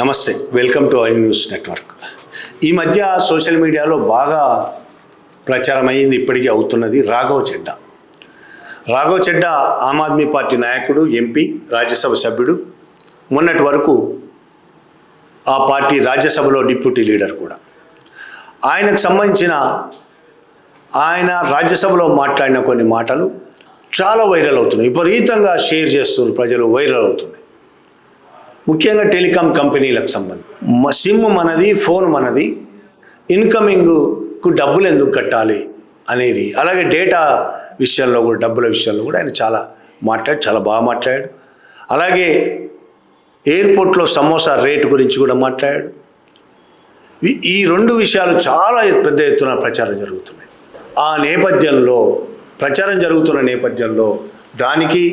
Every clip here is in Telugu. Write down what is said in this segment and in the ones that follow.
నమస్తే, welcome to I news network. ఈ మధ్య సోషల్ మీడియాలో బాగా ప్రచారం అయ్యింది, ఇప్పటికీ అవుతున్నది రాఘవ్ చెడ్డా. రాఘవ్ చెడ్డా ఆమ్ ఆద్మీ పార్టీ నాయకుడు, ఎంపీ, రాజ్యసభ సభ్యుడు. మొన్నటి వరకు ఆ పార్టీ రాజ్యసభలో డిప్యూటీ లీడర్ కూడా. ఆయనకు సంబంధించిన ఆయన రాజ్యసభలో మాట్లాడిన కొన్ని మాటలు చాలా వైరల్ అవుతున్నాయి, విపరీతంగా షేర్ చేస్తున్నారు ప్రజలు, వైరల్ అవుతున్నాయి. ముఖ్యంగా టెలికాం కంపెనీలకు సంబంధించి సిమ్ మనది, ఫోన్ మనది, ఇన్కమింగ్కు డబ్బులు ఎందుకు కట్టాలి అనేది, అలాగే డేటా విషయంలో కూడా, డబ్బుల విషయంలో కూడా ఆయన చాలా బాగా మాట్లాడాడు. అలాగే ఎయిర్పోర్ట్లో సమోసా రేటు గురించి కూడా మాట్లాడాడు. ఈ రెండు విషయాలు చాలా పెద్ద ఎత్తున ప్రచారం జరుగుతున్నాయి. ఆ నేపథ్యంలో, ప్రచారం జరుగుతున్న నేపథ్యంలో దానికి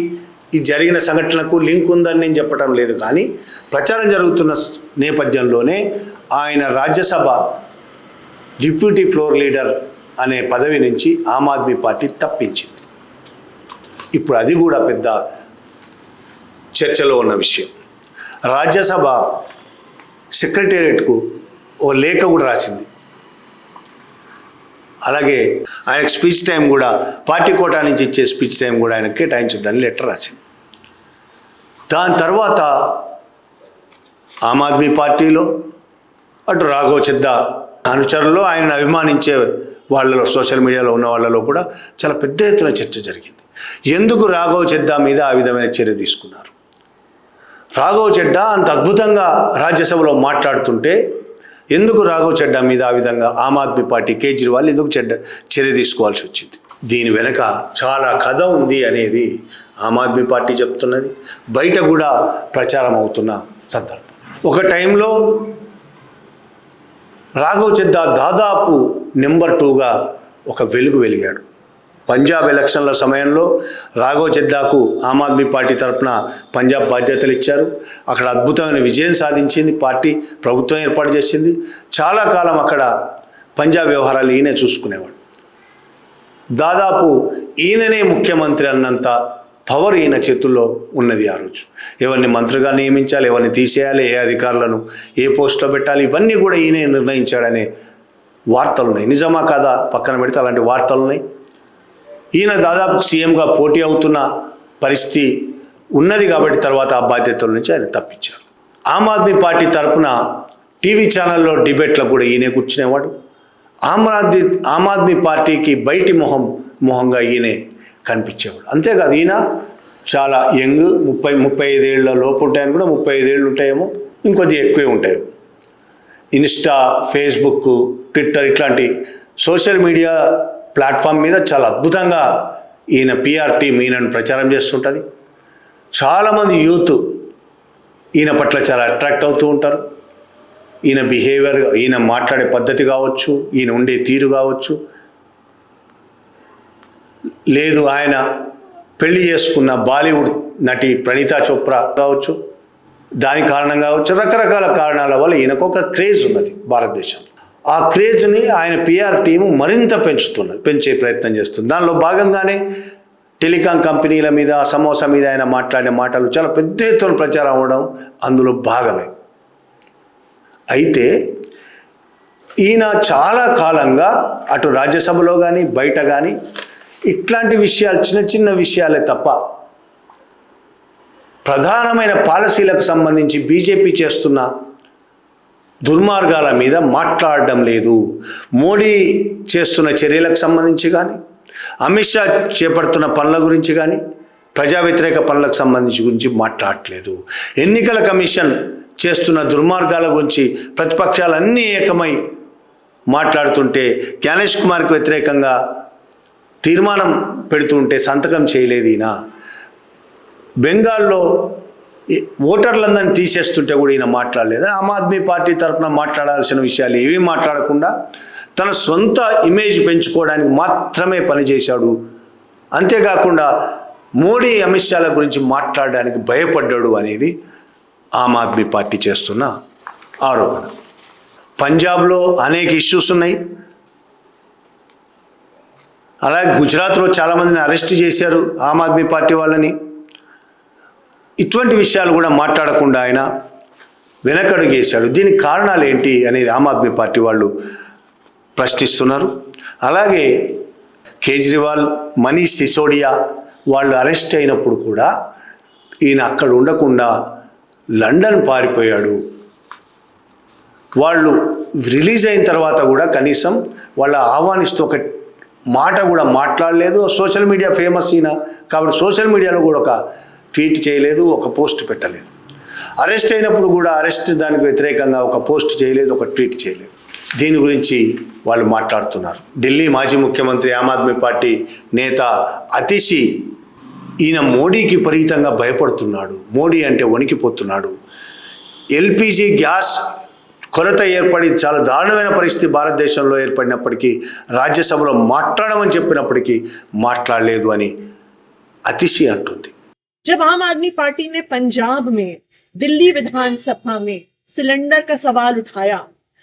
ఈ జరిగిన సంఘటనలకు లింక్ ఉందని నేను చెప్పడం లేదు, కానీ ప్రచారం జరుగుతున్న నేపథ్యంలోనే ఆయన రాజ్యసభ డిప్యూటీ ఫ్లోర్ లీడర్ అనే పదవి నుంచి ఆమ్ ఆద్మీ పార్టీ తప్పించింది. ఇప్పుడు అది కూడా పెద్ద చర్చలో ఉన్న విషయం. రాజ్యసభ సెక్రటేరియట్కు ఓ లేఖ కూడా రాసింది. అలాగే ఆయనకు స్పీచ్ టైం కూడా, పార్టీ కోటా నుంచి ఇచ్చే స్పీచ్ టైం కూడా ఆయనకు కేటాయించొద్దని లెటర్ రాసింది. దాని తర్వాత ఆమ్ ఆద్మీ పార్టీలో, అటు రాఘవ్ చెడ్డా అనుచరులు, ఆయనను అభిమానించే వాళ్ళలో, సోషల్ మీడియాలో ఉన్న వాళ్ళలో కూడా చాలా పెద్ద ఎత్తున చర్చ జరిగింది. ఎందుకు రాఘవ్ చెడ్డా మీద ఆ విధమైన చర్య తీసుకున్నారు? రాఘవ్ చెడ్డా అంత అద్భుతంగా రాజ్యసభలో మాట్లాడుతుంటే ఎందుకు రాఘవ్ చెడ్డా మీద ఆ విధంగా ఆమ్ ఆద్మీ పార్టీ, కేజ్రీవాల్ ఎందుకు చర్య తీసుకోవాల్సి వచ్చింది? దీని వెనక చాలా కథ ఉంది అనేది ఆమ్ ఆద్మీ పార్టీ చెప్తున్నది, బయట కూడా ప్రచారం అవుతున్న సందర్భం. ఒక టైంలో రాఘవ్ చెడ్డా దాదాపు నెంబర్ 2గా ఒక వెలిగాడు. పంజాబ్ ఎలక్షన్ల సమయంలో రాఘవ్ చెడ్డాకు ఆమ్ ఆద్మీ పార్టీ తరఫున పంజాబ్ బాధ్యతలు ఇచ్చారు. అక్కడ అద్భుతమైన విజయం సాధించింది పార్టీ, ప్రభుత్వం ఏర్పాటు చేసింది. చాలా కాలం అక్కడ పంజాబ్ వ్యవహారాలు ఈయనే చూసుకునేవాడు. దాదాపు ఈయననే ముఖ్యమంత్రి అన్నంత పవర్ ఈయన చేతుల్లో ఉన్నది ఆ రోజు. ఎవరిని మంత్రిగా నియమించాలి, ఎవరిని తీసేయాలి, ఏ అధికారులను ఏ పోస్టులో పెట్టాలి, ఇవన్నీ కూడా ఈయనే నిర్ణయించాడనే వార్తలు ఉన్నాయి. నిజమా కాదా పక్కన పెడితే అలాంటి వార్తలు ఉన్నాయి. ఈయన దాదాపు సీఎంగా పోటీ అవుతున్న పరిస్థితి ఉన్నది కాబట్టి తర్వాత ఆ బాధ్యతల నుంచి ఆయన తప్పించారు. ఆమ్ ఆద్మీ పార్టీ తరఫున టీవీ ఛానల్లో డిబేట్లకు కూడా ఈయనే కూర్చునేవాడు. ఆమ్ ఆద్మీ పార్టీకి బయటి మొహంగా ఈయనే కనిపించేవాడు. అంతేకాదు, ఈయన చాలా యంగ్, 35 ఏళ్ళ లోపు ఉంటాయని కూడా, 35 ఏళ్ళు ఉంటాయేమో, ఇంకొద్ది ఎక్కువే ఉంటాయి. ఇన్స్టా, ఫేస్బుక్, ట్విట్టర్ ఇట్లాంటి సోషల్ మీడియా ప్లాట్ఫామ్ మీద చాలా అద్భుతంగా ఈయన పిఆర్ టీమ్ ఈయనను ప్రచారం చేస్తుంటుంది. చాలామంది యూత్ ఈయన పట్ల చాలా అట్రాక్ట్ అవుతూ ఉంటారు. ఈయన బిహేవియర్, ఈయన మాట్లాడే పద్ధతి కావచ్చు, ఈయన ఉండే తీరు కావచ్చు, లేదు ఆయన పెళ్లి చేసుకున్న బాలీవుడ్ నటి ప్రణీతా చోప్రా కావచ్చు, దాని కారణం కావచ్చు, రకరకాల కారణాల వల్ల ఈయనకు ఒక క్రేజ్ ఉన్నది భారతదేశంలో. ఆ క్రేజ్ని ఆయన పిఆర్ టీము మరింత పెంచే ప్రయత్నం చేస్తుంది. దానిలో భాగంగానే టెలికాం కంపెనీల మీద, సమోసా మీద ఆయన మాట్లాడిన మాటలు చాలా పెద్ద ఎత్తున ప్రచారం అవ్వడం అందులో భాగమే. అయితే ఈయన చాలా కాలంగా అటు రాజ్యసభలో కానీ బయట కానీ ఇట్లాంటి విషయాలు, చిన్న విషయాలే తప్ప ప్రధానమైన పాలసీలకు సంబంధించి బీజేపీ చేస్తున్న దుర్మార్గాల మీద మాట్లాడడం లేదు. మోడీ చేస్తున్న చర్యలకు సంబంధించి కానీ, అమిత్ షా చేపడుతున్న పనుల గురించి కానీ, ప్రజా వ్యతిరేక పనులకు గురించి మాట్లాడట్లేదు. ఎన్నికల కమిషన్ చేస్తున్న దుర్మార్గాల గురించి ప్రతిపక్షాలన్నీ ఏకమై మాట్లాడుతుంటే, జ్ఞానేష్ కుమార్కి వ్యతిరేకంగా తీర్మానం పెడుతుంటే సంతకం చేయలేదు ఈయన. బెంగాల్లో ఓటర్లందరినీ తీసేస్తుంటే కూడా ఈయన మాట్లాడలేదు. ఆమ్ ఆద్మీ పార్టీ తరఫున మాట్లాడాల్సిన విషయాలు ఏమీ మాట్లాడకుండా తన సొంత ఇమేజ్ పెంచుకోవడానికి మాత్రమే పనిచేశాడు. అంతేకాకుండా మోడీ, అమిత్ షాల గురించి మాట్లాడడానికి భయపడ్డాడు అనేది ఆమ్ ఆద్మీ పార్టీ చేస్తున్న ఆరోపణ. పంజాబ్లో అనేక ఇష్యూస్ ఉన్నాయి. అలాగే గుజరాత్లో చాలామందిని అరెస్ట్ చేశారు ఆమ్ ఆద్మీ పార్టీ వాళ్ళని. ఇటువంటి విషయాలు కూడా మాట్లాడకుండా ఆయన వెనకడుగేశాడు. దీనికి కారణాలు ఏంటి అనేది ఆమ్ ఆద్మీ పార్టీ వాళ్ళు ప్రశ్నిస్తున్నారు. అలాగే కేజ్రీవాల్, మనీష్ సిసోడియా వాళ్ళు అరెస్ట్ అయినప్పుడు కూడా ఈయన అక్కడ ఉండకుండా లండన్ పారిపోయాడు. వాళ్ళు రిలీజ్ అయిన తర్వాత కూడా కనీసం వాళ్ళ ఆహ్వానిస్తూ ఒక మాట కూడా మాట్లాడలేదు. సోషల్ మీడియా ఫేమస్ ఈయన కాబట్టి సోషల్ మీడియాలో కూడా ఒక ట్వీట్ చేయలేదు, ఒక పోస్ట్ పెట్టలేదు. అరెస్ట్ అయినప్పుడు కూడా అరెస్ట్ దానికి వ్యతిరేకంగా ఒక పోస్ట్ చేయలేదు, ఒక ట్వీట్ చేయలేదు. దీని గురించి వాళ్ళు మాట్లాడుతున్నారు. ఢిల్లీ మాజీ ముఖ్యమంత్రి, ఆమ్ ఆద్మీ పార్టీ నేత అతిషి ఈయన మోడీకి విపరీతంగా భయపడుతున్నాడు. మోడీ అంటే వణికిపోతున్నాడు. ఎల్పిజి గ్యాస్ కొరత ఏర్పడి చాలా దారుణమైన పరిస్థితి భారతదేశంలో ఏర్పడినప్పటికీ రాజ్యసభలో మాట్లాడమని చెప్పినప్పటికీ మాట్లాడలేదు అని అతిశి అంటుంది. जब आम आदमी पार्टी ने पंजाब में दिल्ली विधानसभा में सिलेंडर का सवाल उठाया,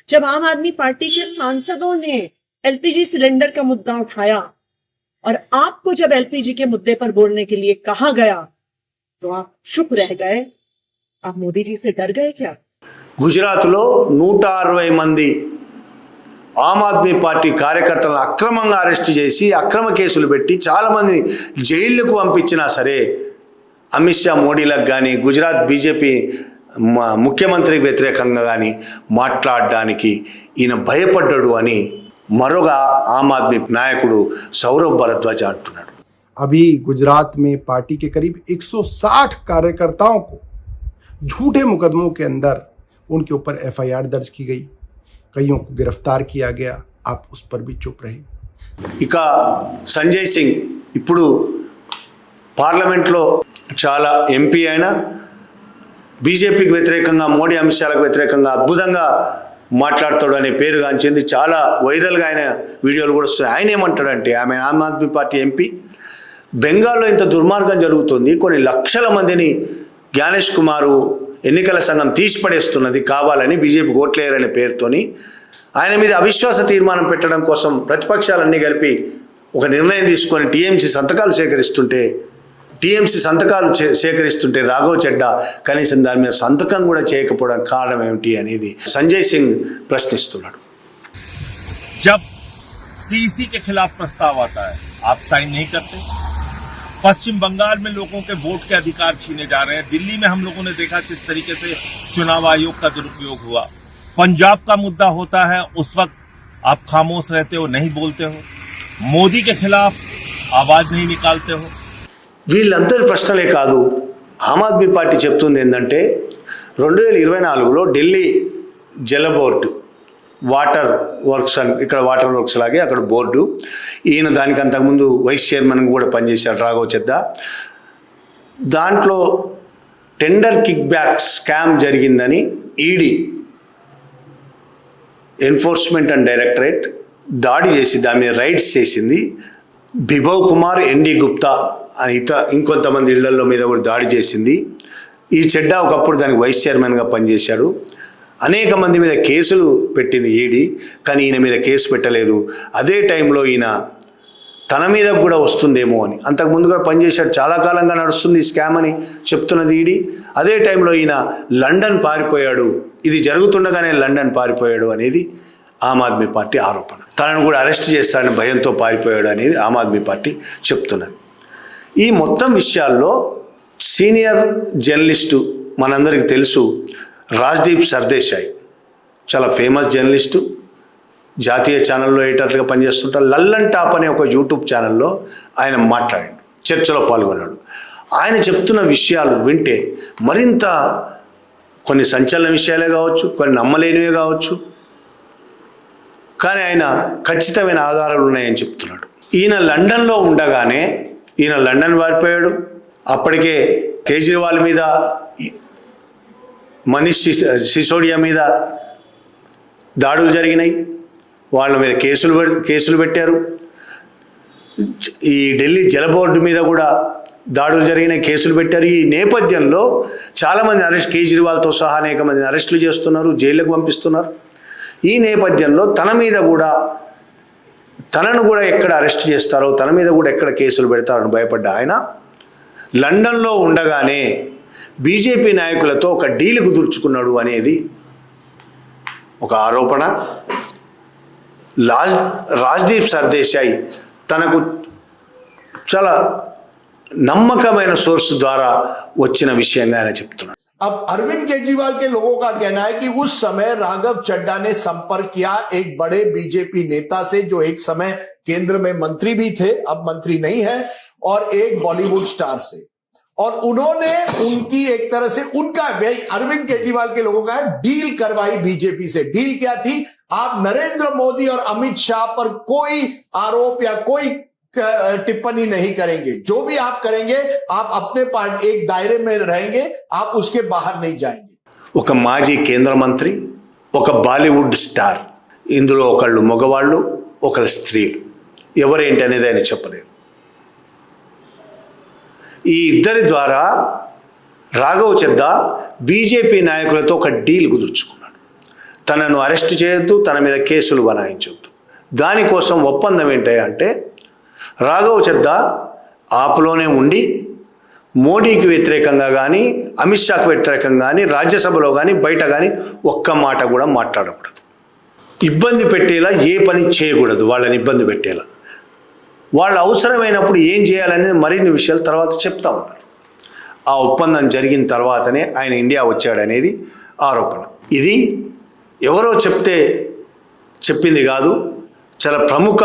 जब आम आदमी पार्टी के सांसदों ने एलपीजी सिलेंडर का मुद्दा उठाया और आपको जब एलपीजी के मुद्दे पर बोलने के लिए कहा गया तो आप चुप रह गए. आप मोदी जी से डर गए क्या? గుజరాత్లో 160 మంది ఆమ్ ఆద్మీ పార్టీ కార్యకర్తలను అక్రమంగా అరెస్ట్ చేసి అక్రమ కేసులు పెట్టి చాలామందిని జైళ్లకు పంపించినా సరే అమిత్ షా మోడీలకు కానీ గుజరాత్ బీజేపీ ముఖ్యమంత్రికి వ్యతిరేకంగా కానీ మాట్లాడడానికి ఈయన భయపడ్డాడు అని మరొక ఆమ్ ఆద్మీ నాయకుడు సౌరభ్ భరద్వాజ్ అంటున్నాడు. अभी गुजरात में पार्टी के करीब 160 कार्यकर्ताओं को झूठे मुकदमों के अंदर उनके ऊपर एफआईआर दर्ज की गई, कईयों को गिरफ्तार किया गया. आप उस पर भी चुप रहे. ఇక సంజయ్ సింగ్ ఇప్పుడు పార్లమెంట్లో చాలా ఎంపీ అయినా బీజేపీకి వ్యతిరేకంగా, మోడీ అమిత్ షాలకు వ్యతిరేకంగా అద్భుతంగా మాట్లాడతాడు అనే పేరుగాంచింది. చాలా వైరల్గా ఆయన వీడియోలు కూడా వస్తున్నాయి. ఆయన ఏమంటాడంటే, ఆమె ఆమ్ ఆద్మీ పార్టీ ఎంపీ, బెంగాల్లో ఇంత దుర్మార్గం జరుగుతుంది, కొన్ని లక్షల మందిని జ్ఞానేష్ కుమారు ఎన్నికల సంఘం తీసిపడేస్తున్నది కావాలని, బీజేపీ ఓట్లేరనే పేరుతోని ఆయన మీద అవిశ్వాస తీర్మానం పెట్టడం కోసం ప్రతిపక్షాలన్నీ కలిపి ఒక నిర్ణయం తీసుకొని టీఎంసీ సంతకాలు సేకరిస్తుంటే రాఘవ్ చెడ్డా కనీసం దాని మీద సంతకం కూడా చేయకపోవడం కారణం ఏమిటి అనేది సంజయ్ సింగ్ ప్రశ్నిస్తున్నాడు. जब सीईसी के खिलाफ प्रस्ताव आता है आप साइन नहीं करते. पश्चिम बंगाल में लोगों के वोट के अधिकार छीने जा रहे हैं. दिल्ली में हम लोगों ने देखा किस तरीके से चुनाव आयोग का दुरुपयोग हुआ. पंजाब का मुद्दा होता है उस वक्त आप खामोश रहते हो, नहीं बोलते हो. मोदी के खिलाफ आवाज नहीं निकालते हो. వీళ్ళందరి ప్రశ్నలే కాదు, ఆమ్ ఆద్మీ పార్టీ చెప్తుంది ఏంటంటే 2024లో ఢిల్లీ జల బోర్డు వాటర్ వర్క్స్, ఇక్కడ వాటర్ వర్క్స్ లాగే అక్కడ బోర్డు, ఈయన దానికి అంతకుముందు వైస్ చైర్మన్ కూడా పనిచేశాడు రాఘవ్ చెద్దా. దాంట్లో టెండర్ కిక్ బ్యాక్ స్కామ్ జరిగిందని ఈడీ, ఎన్ఫోర్స్మెంట్ అండ్ డైరెక్టరేట్ దాడి చేసి దాని మీద రైడ్స్ చేసింది. బిభవ్ కుమార్, ఎన్డి గుప్తా అని ఇంకొంతమంది ఇళ్లలో మీద కూడా దాడి చేసింది. ఈ చెడ్డా ఒకప్పుడు దానికి వైస్ చైర్మన్గా పనిచేశాడు. అనేక మంది మీద కేసులు పెట్టింది ఈడీ, కానీ ఈయన మీద కేసు పెట్టలేదు. అదే టైంలో ఈయన తన మీద కూడా వస్తుందేమో అని అంతకుముందు కూడా పనిచేశాడు. చాలా కాలంగా నడుస్తుంది ఈ స్కామ్ అని చెప్తున్నది ఈడీ. అదే టైంలో ఈయన లండన్ పారిపోయాడు, ఇది జరుగుతుండగానే లండన్ పారిపోయాడు అనేది ఆమ్ ఆద్మీ పార్టీ ఆరోపణ. తనను కూడా అరెస్ట్ చేస్తాడని భయంతో పారిపోయాడు అనేది ఆమ్ ఆద్మీ పార్టీ చెప్తున్నది. ఈ మొత్తం విషయాల్లో సీనియర్ జర్నలిస్టు మనందరికీ తెలుసు రాజ్దీప్ సర్దేశాయ్, చాలా ఫేమస్ జర్నలిస్టు, జాతీయ ఛానల్లో ఎడిటర్గా పనిచేస్తుంటారు. లల్లన్ టాప్ అనే ఒక యూట్యూబ్ ఛానల్లో ఆయన మాట్లాడాడు, చర్చలో పాల్గొన్నాడు. ఆయన చెప్తున్న విషయాలు వింటే మరింత కొన్ని సంచలన విషయాలే కావచ్చు, కొన్ని నమ్మలేనివే కావచ్చు, కానీ ఆయన ఖచ్చితమైన ఆధారాలు ఉన్నాయని చెప్తున్నాడు. ఈయన లండన్లో ఉండగానే ఈయన లండన్ పారిపోయాడు. అప్పటికే కేజ్రీవాల్ మీద, మనీష్ సిసోడియా మీద దాడులు జరిగినాయి, వాళ్ళ మీద కేసులు పెట్టారు. ఈ ఢిల్లీ జల బోర్డు మీద కూడా దాడులు జరిగినాయి, కేసులు పెట్టారు. ఈ నేపథ్యంలో చాలామంది కేజ్రీవాల్తో సహా అనేక మందిని అరెస్టులు చేస్తున్నారు, జైళ్ళకు పంపిస్తున్నారు. ఈ నేపథ్యంలో తనను కూడా ఎక్కడ అరెస్ట్ చేస్తారో, తన మీద కూడా ఎక్కడ కేసులు పెడతారని భయపడ్డ ఆయన లండన్లో ఉండగానే బీజేపీ నాయకులతో ఒక డీల్ కుదుర్చుకున్నాడు అనేది ఒక ఆరోపణ. రాజ్దీప్ సర్దేశాయ్ తనకు చాలా నమ్మకమైన సోర్స్ ద్వారా వచ్చిన విషయంగా ఆయన చెప్తున్నాడు. अब अरविंद केजरीवाल के लोगों का कहना है कि उस समय राघव चड्ढा ने संपर्क किया एक बड़े बीजेपी नेता से जो एक समय केंद्र में मंत्री भी थे, अब मंत्री नहीं है, और एक बॉलीवुड स्टार से, और उन्होंने उनकी एक तरह से उनका अरविंद केजरीवाल के लोगों का डील करवाई बीजेपी से. डील क्या थी? आप नरेंद्र मोदी और अमित शाह पर कोई आरोप या कोई टिप्पणी नहीं करेंगे, जो भी आप करेंगे आप अपने पार्टी एक दायरे में रहेंगे, आप उसके बाहर नहीं जाएंगे. ఒక మాజీ కేంద్ర మంత్రి, ఒక బాలీవుడ్ స్టార్, ఇందులో ఒకళ్ళు మగవాళ్ళు, ఒకళ్ళు స్త్రీలు, ఎవరేంటి అనేది ఆయన చెప్పలేదు. ఈ ఇద్దరి ద్వారా రాఘవ్ చద్దా బీజేపీ నాయకులతో ఒక డీల్ కుదుర్చుకున్నాడు. తనను అరెస్ట్ చేయొద్దు, తన మీద కేసులు బనాయించొద్దు. దానికోసం ఒప్పందం ఏంటంటే రాఘవ్ చద్దా ఆప్లోనే ఉండి మోడీకి వ్యతిరేకంగా కానీ, అమిత్ షాకి వ్యతిరేకంగా కానీ, రాజ్యసభలో కానీ, బయట కానీ ఒక్క మాట కూడా మాట్లాడకూడదు. ఇబ్బంది పెట్టేలా ఏ పని చేయకూడదు, వాళ్ళని ఇబ్బంది పెట్టేలా. వాళ్ళు అవసరమైనప్పుడు ఏం చేయాలనేది మరిన్ని విషయాలు తర్వాత చెప్తా ఉన్నారు. ఆ ఒప్పందం జరిగిన తర్వాతనే ఆయన ఇండియా వచ్చాడనేది ఆరోపణ. ఇది ఎవరో చెప్పింది కాదు, చాలా ప్రముఖ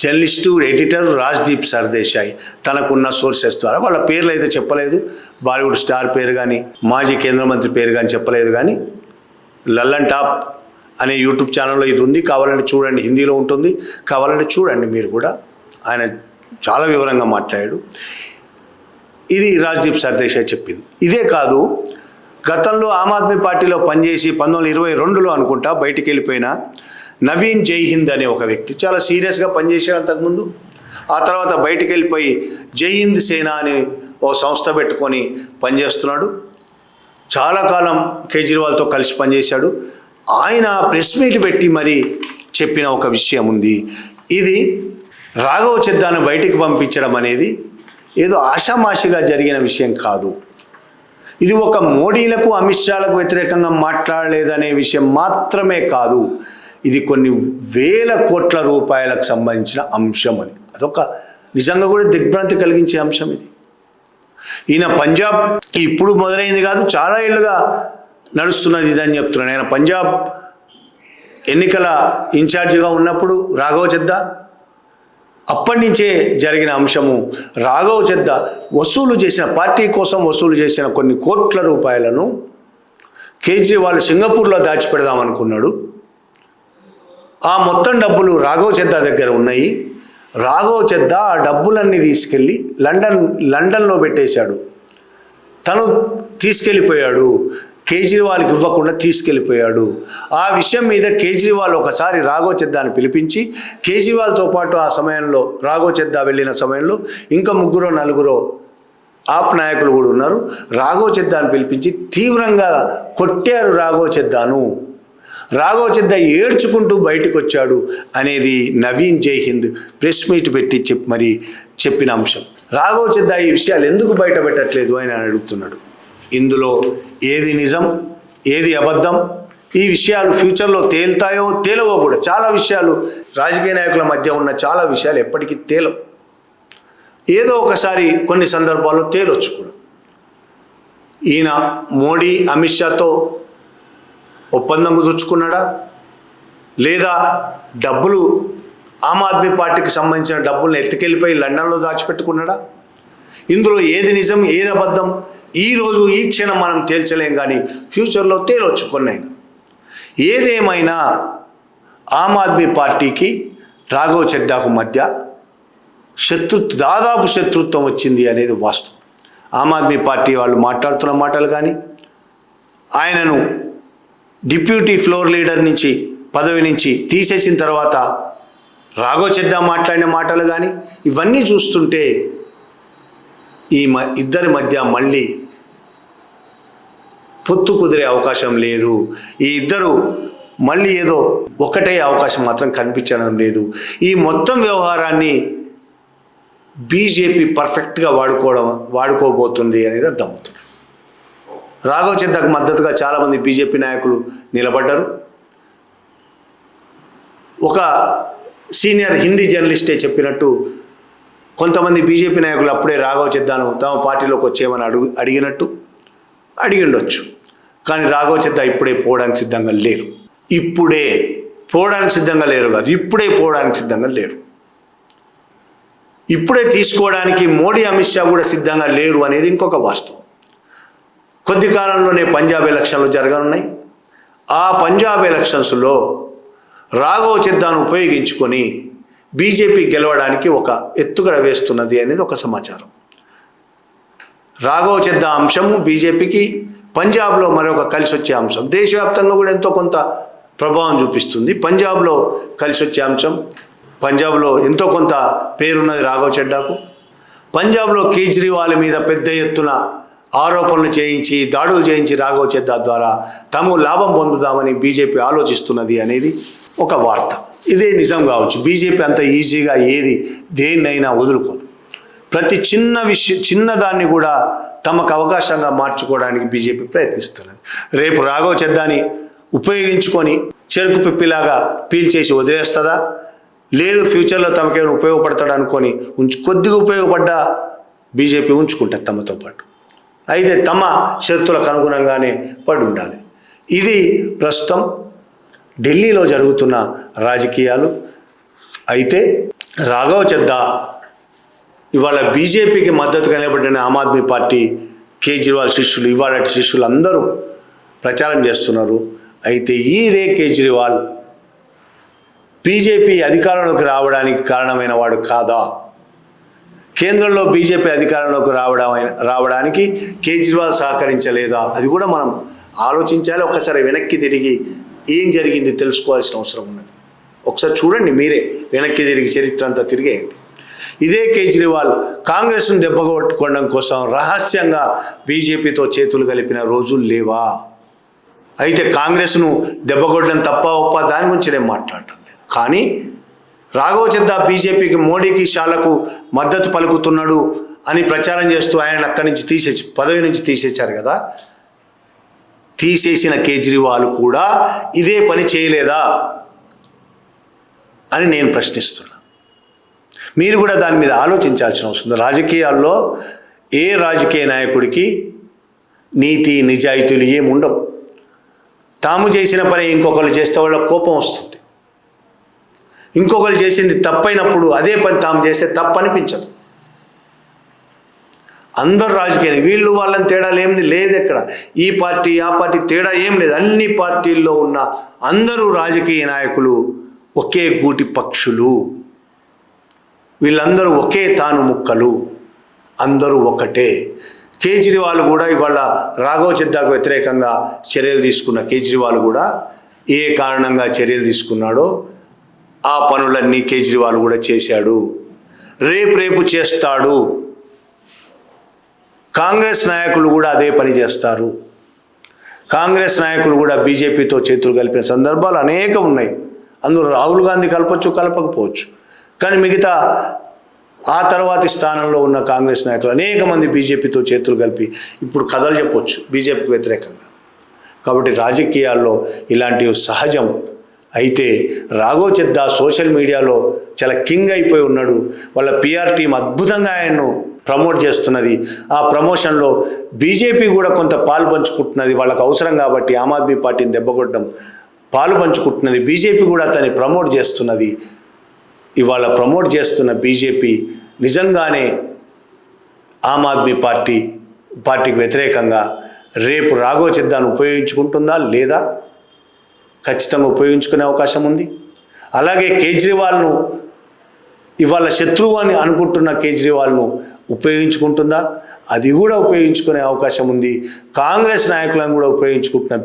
జర్నలిస్టు, ఎడిటర్ రాజ్దీప్ సర్దేశాయ్ తనకున్న సోర్సెస్ ద్వారా, వాళ్ళ పేర్లు అయితే చెప్పలేదు, బాలీవుడ్ స్టార్ పేరు కానీ, మాజీ కేంద్ర మంత్రి పేరు కానీ చెప్పలేదు, కానీ లల్లన్ టాప్ అనే యూట్యూబ్ ఛానల్లో ఇది ఉంది, కావాలంటే చూడండి, హిందీలో ఉంటుంది, కావాలంటే చూడండి మీరు కూడా. ఆయన చాలా వివరంగా మాట్లాడాడు. ఇది రాజ్దీప్ సర్దేశాయ్ చెప్పింది. ఇదే కాదు, గతంలో ఆమ్ ఆద్మీ పార్టీలో పనిచేసి 1922లో అనుకుంటా బయటికి వెళ్ళిపోయిన నవీన్ జైహింద్ అనే ఒక వ్యక్తి చాలా సీరియస్గా పనిచేశాడు అంతకుముందు. ఆ తర్వాత బయటికి వెళ్ళిపోయి జైహింద్ సేన అనే ఓ సంస్థ పెట్టుకొని పనిచేస్తున్నాడు. చాలా కాలం కేజ్రీవాల్తో కలిసి పనిచేశాడు. ఆయన ప్రెస్ మీట్ పెట్టి మరి చెప్పిన ఒక విషయం ఉంది. ఇది రాఘవ్ చద్దాను బయటికి పంపించడం అనేది ఏదో ఆషామాషిగా జరిగిన విషయం కాదు. ఇది ఒక మోడీలకు, అమిత్ షాలకు వ్యతిరేకంగా మాట్లాడలేదనే విషయం మాత్రమే కాదు, ఇది కొన్ని వేల కోట్ల రూపాయలకు సంబంధించిన అంశం అని. అదొక నిజంగా కూడా దిగ్భ్రాంతి కలిగించే అంశం ఇది. ఈయన పంజాబ్ ఇప్పుడు మొదలైంది కాదు, చాలా ఏళ్ళుగా నడుస్తున్నది ఇదని చెప్తున్నాను. ఆయన పంజాబ్ ఎన్నికల ఇన్ఛార్జిగా ఉన్నప్పుడు రాఘవ్ చద్దా, అప్పటి నుంచే జరిగిన అంశము. రాఘవ్ చద్దా వసూలు చేసిన, పార్టీ కోసం వసూలు చేసిన కొన్ని కోట్ల రూపాయలను కేజ్రీవాల్ సింగపూర్లో దాచిపెడదామనుకున్నాడు. ఆ మొత్తం డబ్బులు రాఘవ్ చద్దా దగ్గర ఉన్నాయి. రాఘవ్ చద్దా ఆ డబ్బులన్నీ తీసుకెళ్ళి లండన్లో పెట్టేశాడు. తను తీసుకెళ్ళిపోయాడు, కేజ్రీవాల్కి ఇవ్వకుండా తీసుకెళ్ళిపోయాడు. ఆ విషయం మీద కేజ్రీవాల్ ఒకసారి రాఘవ్ చద్దాని పిలిపించి, కేజ్రీవాల్తో పాటు ఆ సమయంలో రాఘవ్ చద్దా వెళ్ళిన సమయంలో ఇంకా 3-4 ఆప్ నాయకులు కూడా ఉన్నారు. రాఘవ్ చద్దాని పిలిపించి తీవ్రంగా కొట్టారు రాఘవ్ చద్దాను. రాఘవ్ చద్దా ఏడ్చుకుంటూ బయటకు వచ్చాడు అనేది నవీన్ జైహింద్ ప్రెస్ మీట్ పెట్టి చెప్పిన అంశం. రాఘవ్ చద్దా ఈ విషయాలు ఎందుకు బయట పెట్టట్లేదు అని అడుగుతున్నాడు. ఇందులో ఏది నిజం, ఏది అబద్ధం, ఈ విషయాలు ఫ్యూచర్లో తేలుతాయో తేలవో కూడా. చాలా విషయాలు రాజకీయ నాయకుల మధ్య ఉన్న చాలా విషయాలు ఎప్పటికీ తేలవు. ఏదో ఒకసారి కొన్ని సందర్భాల్లో తేలొచ్చు కూడా. ఈయన మోడీ, అమిత్ షాతో ఒప్పందం కుదుర్చుకున్నాడా, లేదా డబ్బులు ఆమ్ ఆద్మీ పార్టీకి సంబంధించిన డబ్బులను ఎత్తుకెళ్ళిపోయి లండన్లో దాచిపెట్టుకున్నాడా? ఇందులో ఏది నిజం, ఏది అబద్ధం ఈరోజు ఈ క్షణం మనం తేల్చలేం, కానీ ఫ్యూచర్లో తేలొచ్చు కొన్నైనా. ఏదేమైనా ఆమ్ ఆద్మీ పార్టీకి రాఘవ్ చడ్డాకు మధ్య దాదాపు శత్రుత్వం వచ్చింది అనేది వాస్తవం. ఆమ్ ఆద్మీ పార్టీ వాళ్ళు మాట్లాడుతున్న మాటలు కానీ, ఆయనను డిప్యూటీ ఫ్లోర్ లీడర్ నుంచి పదవి నుంచి తీసేసిన తర్వాత రాఘవ్ చడ్డా మాట్లాడిన మాటలు కానీ, ఇవన్నీ చూస్తుంటే ఈ ఇద్దరి మధ్య మళ్ళీ పొత్తు కుదిరే అవకాశం లేదు. ఈ ఇద్దరు మళ్ళీ ఏదో ఒకటే అవకాశం మాత్రం కనిపించడం లేదు. ఈ మొత్తం వ్యవహారాన్ని బీజేపీ పర్ఫెక్ట్గా వాడుకోబోతుంది అనేది అర్థమవుతుంది. రాఘవ్ చెద్దాకు మద్దతుగా చాలామంది బీజేపీ నాయకులు నిలబడ్డారు. ఒక సీనియర్ హిందీ జర్నలిస్టే చెప్పినట్టు కొంతమంది బీజేపీ నాయకులు అప్పుడే రాఘవ్ చెద్దాను తమ పార్టీలోకి వచ్చేయమని అడిగిండొచ్చు. కానీ రాఘవ్ చెద్దా ఇప్పుడే పోవడానికి సిద్ధంగా లేరు. ఇప్పుడే పోవడానికి సిద్ధంగా లేరు. ఇప్పుడే తీసుకోవడానికి మోడీ అమిత్ షా కూడా సిద్ధంగా లేరు అనేది ఇంకొక వాస్తవం. కొద్ది కాలంలోనే పంజాబ్ ఎలక్షన్లు జరగనున్నాయి. ఆ పంజాబ్ ఎలక్షన్స్లో రాఘవ్ చెద్దాను ఉపయోగించుకొని బీజేపీ గెలవడానికి ఒక ఎత్తుగడ వేస్తున్నది అనేది ఒక సమాచారం. రాఘవ్ చెద్దా అంశము బీజేపీకి పంజాబ్లో మరొక కలిసి వచ్చే అంశం. దేశవ్యాప్తంగా కూడా ఎంతో కొంత ప్రభావం చూపిస్తుంది. పంజాబ్లో కలిసి వచ్చే అంశం. పంజాబ్లో ఎంతో కొంత పేరున్నది రాఘవ్ చెడ్డాకు. పంజాబ్లో కేజ్రీవాల్ మీద పెద్ద ఎత్తున ఆరోపణలు చేయించి దాడులు చేయించి రాఘవ్ చెద్దా ద్వారా తాము లాభం పొందుదామని బీజేపీ ఆలోచిస్తున్నది అనేది ఒక వార్త. ఇదే నిజం కావచ్చు. బీజేపీ అంత ఈజీగా దేన్నైనా వదులుకోదు. ప్రతి చిన్నదాన్ని కూడా తమకు అవకాశంగా మార్చుకోవడానికి బీజేపీ ప్రయత్నిస్తున్నది. రేపు రాఘవ్ చెద్దాని ఉపయోగించుకొని చెరుకు పిప్పిలాగా పీల్చేసి వదిలేస్తుందా? లేదు, ఫ్యూచర్లో తమకేమైనా ఉపయోగపడతాడు అనుకొని కొద్దిగా ఉపయోగపడ్డా బీజేపీ ఉంచుకుంటుంది తమతో పాటు. అయితే తమ శక్తులకు అనుగుణంగానే పడి ఉండాలి. ఇది ప్రస్తుతం ఢిల్లీలో జరుగుతున్న రాజకీయాలు. అయితే రాఘవ్ చెద్దా ఇవాళ బీజేపీకి మద్దతుగా నిలబడిన ఆమ్ ఆద్మీ పార్టీ కేజ్రీవాల్ శిష్యులు, ఇవాళ శిష్యులు అందరూ ప్రచారం చేస్తున్నారు. అయితే ఇదే కేజ్రీవాల్ బీజేపీ అధికారంలోకి రావడానికి కారణమైన వాడు కాదా? కేంద్రంలో బీజేపీ అధికారంలోకి రావడానికి కేజ్రీవాల్ సహకరించలేదా? అది కూడా మనం ఆలోచించాలి. ఒక్కసారి వెనక్కి తిరిగి ఏం జరిగింది తెలుసుకోవాల్సిన అవసరం ఉన్నది. ఒకసారి చూడండి, మీరే వెనక్కి తిరిగి చరిత్ర అంతా తిరిగేయండి. ఇదే కేజ్రీవాల్ కాంగ్రెస్ను దెబ్బకొట్టడం కోసం రహస్యంగా బీజేపీతో చేతులు కలిపిన రోజులు లేవా? అయితే కాంగ్రెస్ను దెబ్బకొట్టడం తప్ప ఒప్ప దాని గురించి నేను మాట్లాడటం లేదు. కానీ రాఘవ్ చెద్దా బీజేపీకి, మోడీకి, షాలకు మద్దతు పలుకుతున్నాడు అని ప్రచారం చేస్తూ ఆయన అక్కడి నుంచి పదవి నుంచి తీసేశారు కదా. తీసేసిన కేజ్రీవాల్ కూడా ఇదే పని చేయలేదా అని నేను ప్రశ్నిస్తున్నా. మీరు కూడా దాని మీద ఆలోచించాల్సిన అవసరం. రాజకీయాల్లో ఏ రాజకీయ నాయకుడికి నీతి నిజాయితీలు ఏముండవు. తాము చేసిన పని ఇంకొకరు చేస్తే వాళ్ళకి కోపం వస్తుంది. ఇంకొకరు చేసింది తప్పైనప్పుడు అదే పని తాము చేస్తే తప్పు అనిపించదు. అందరు రాజకీయాలు వీళ్ళు వాళ్ళని తేడాలు ఏమి లేదు. ఎక్కడ ఈ పార్టీ ఆ పార్టీ తేడా ఏం లేదు. అన్ని పార్టీల్లో ఉన్న అందరూ రాజకీయ నాయకులు ఒకే గూటి పక్షులు. వీళ్ళందరూ ఒకే తాను ముక్కలు, అందరూ ఒకటే. కేజ్రీవాల్ కూడా ఇవాళ రాఘవ్ చెద్దాకు వ్యతిరేకంగా చర్యలు తీసుకున్న కేజ్రీవాల్ కూడా ఏ కారణంగా చర్యలు తీసుకున్నాడో ఆ పనులన్నీ కేజ్రీవాల్ కూడా చేశాడు, రేపు చేస్తాడు. కాంగ్రెస్ నాయకులు కూడా అదే పని చేస్తారు. కాంగ్రెస్ నాయకులు కూడా బీజేపీతో చేతులు కలిపిన సందర్భాలు అనేకం ఉన్నాయి. అందులో రాహుల్ గాంధీ కలపచ్చు, కలపకపోవచ్చు. కానీ మిగతా ఆ తర్వాతి స్థానంలో ఉన్న కాంగ్రెస్ నాయకులు అనేక మంది బీజేపీతో చేతులు కలిపి ఇప్పుడు కథలు చెప్పొచ్చు బీజేపీకి వ్యతిరేకంగా. కాబట్టి రాజకీయాల్లో ఇలాంటివి సహజం. అయితే రాఘవ్ చెద్దా సోషల్ మీడియాలో చాలా కింగ్ అయిపోయి ఉన్నాడు. వాళ్ళ పిఆర్ టీం అద్భుతంగా ఆయన్ను ప్రమోట్ చేస్తున్నది. ఆ ప్రమోషన్లో బీజేపీ కూడా కొంత పాలు పంచుకుంటున్నది. వాళ్ళకు అవసరం కాబట్టి ఆమ్ ఆద్మీ పార్టీని దెబ్బకొట్టడం పాలు పంచుకుంటున్నది. బీజేపీ కూడా అతన్ని ప్రమోట్ చేస్తున్నది. ఇవాళ ప్రమోట్ చేస్తున్న బీజేపీ నిజంగానే ఆమ్ ఆద్మీ పార్టీకి వ్యతిరేకంగా రేపు రాఘవ్ చెద్దాను ఉపయోగించుకుంటుందా లేదా? ఖచ్చితంగా ఉపయోగించుకునే అవకాశం ఉంది. అలాగే కేజ్రీవాల్ను ఇవాళ శత్రువు అని అనుకుంటున్న కేజ్రీవాల్ను ఉపయోగించుకుంటుందా? అది కూడా ఉపయోగించుకునే అవకాశం ఉంది. కాంగ్రెస్ నాయకులను కూడా ఉపయోగించుకుంటున్న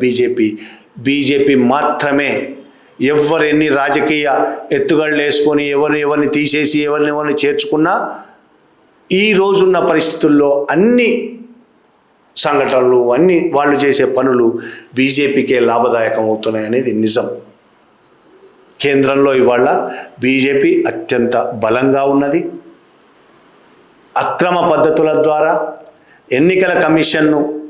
బీజేపీ మాత్రమే. ఎన్ని రాజకీయ ఎత్తుగడలు వేసుకొని ఎవరిని తీసేసి ఎవరిని చేర్చుకున్నా ఈ రోజున్న పరిస్థితుల్లో అన్ని సంఘటనలు అన్ని వాళ్ళు చేసే పనులు బీజేపీకే లాభదాయకం అవుతున్నాయి అనేది నిజం. కేంద్రంలో ఇవాళ బీజేపీ అత్యంత బలంగా ఉన్నది. అక్రమ పద్ధతుల ద్వారా, ఎన్నికల కమిషన్ను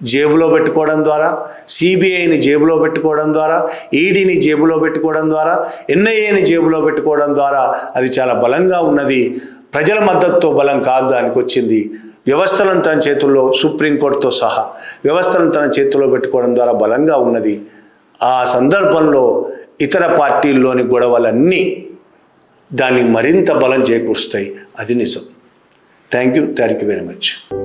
జేబులో పెట్టుకోవడం ద్వారా, సిబిఐని జేబులో పెట్టుకోవడం ద్వారా, ఈడీని జేబులో పెట్టుకోవడం ద్వారా, ఎన్ఐఏని జేబులో పెట్టుకోవడం ద్వారా అది చాలా బలంగా ఉన్నది. ప్రజల మద్దతుతో బలం కాదు దానికి వచ్చింది. వ్యవస్థలను తన చేతుల్లో, సుప్రీంకోర్టుతో సహా వ్యవస్థలను తన చేతుల్లో పెట్టుకోవడం ద్వారా బలంగా ఉన్నది. ఆ సందర్భంలో ఇతర పార్టీల్లోని గొడవలన్నీ దాన్ని మరింత బలం చేకూరుస్తాయి. అది నిజం. Thank you very much.